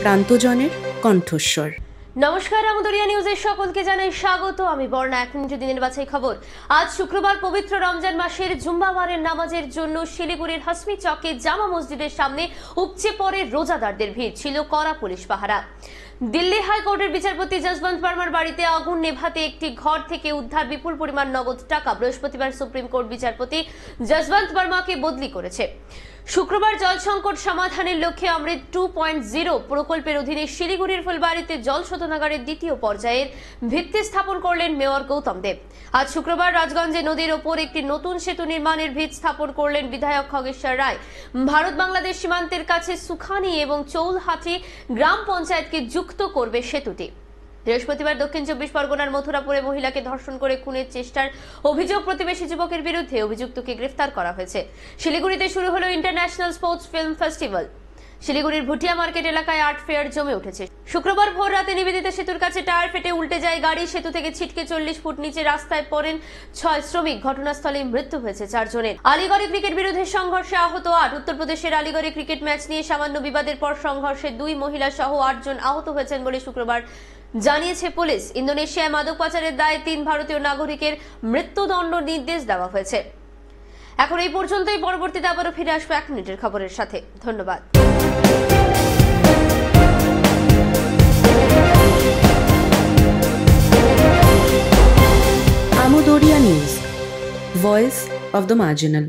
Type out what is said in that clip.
প্রান্তজনের কণ্ঠস্বর। নমস্কার, আমদরিয়া নিউজের সকলকে জানাই স্বাগত। আমি বর্ণা। এক মিনিটে দিনের বাছাই খবর। আজ শুক্রবার পবিত্র রমজান মাসের জুম্মাবারের নামাজের জন্য শিলিগুড়ির হাসমি চকে জামা মসজিদের সামনে উপচে পড়ে রোজাদারদের ভিড়। ছিল কড়া পুলিশ পাহারা। দিল্লি হাইকোর্টের বিচারপতি যশবন্ত বর্মার বাড়িতে আগুন নেভাতে একটি ঘর থেকে উদ্ধার বিপুল পরিমাণ নগদ টাকা। বৃহস্পতিবার সুপ্রিম কোর্ট বিচারপতি যশবন্ত বর্মাকে বদলি করেছে। শুক্রবার জল সংকট সমাধানের লক্ষ্যে অমৃত 2.0 প্রকল্পের অধীনে শিলিগুড়ির ফুলবাড়িতে জল শোধনাগারের দ্বিতীয় পর্যায়ের ভিত্তি স্থাপন করলেন মেয়র গৌতম দেব। আজ শুক্রবার রাজগঞ্জে নদীর ওপর একটি নতুন সেতু নির্মাণের ভিত স্থাপন করলেন বিধায়ক খগেশ্বর রায়। ভারত বাংলাদেশ সীমান্তের কাছে সুখানি এবং চৌলহাটি গ্রাম পঞ্চায়েতকে যুক্ত করবে সেতুটি। বৃহস্পতিবার দক্ষিণ 24 পরগনার মথুরাপুরে মহিলাকে ধর্ষণ করে খুনের চেষ্টার অভিযোগ প্রতিবেশী যুবকের বিরুদ্ধে অভিযুক্তকে গ্রেফতার করা হয়েছে। শিলিগুড়িতে শুরু হলো ইন্টারন্যাশনাল স্পোর্টস ফিল্ম ফেস্টিভ্যাল। শিলিগুড়ির ভুটিয়া মার্কেট এলাকায় আর্ট ফেয়ার জমে উঠেছে। শুক্রবার ভোর রাতে নিবেদিতা সেতুর কাছে টায়ার ফেটে উল্টে যায় গাড়ি। সেতু থেকে ছিটকে 40 ফুট নিচে রাস্তায় পড়েন 6 শ্রমিক। ঘটনাস্থলে মৃত্যু হয়েছে 4 জনের। আলিগড়ে ক্রিকেট বিরোধী সংঘর্ষে আহত 8। উত্তরপ্রদেশের আলিগড়ে ক্রিকেট ম্যাচ নিয়ে সামান্য বিবাদের পর সংঘর্ষে 2 মহিলা সহ 8 জন আহত হয়েছেন বলে শুক্রবার জানিয়েছে পুলিশ। ইন্দোনেশিয়ায় মাদক পাচারের দায়ে 3 ভারতীয় নাগরিকের মৃত্যুদণ্ড নির্দেশ দেওয়া হয়েছে। এখন এই পর্যন্তই। পরবর্তীতে আবারও ফিরে আসবো 1 মিনিটের খবরের সাথে। ধন্যবাদ। আমদরিয়া news, voice of the marginal.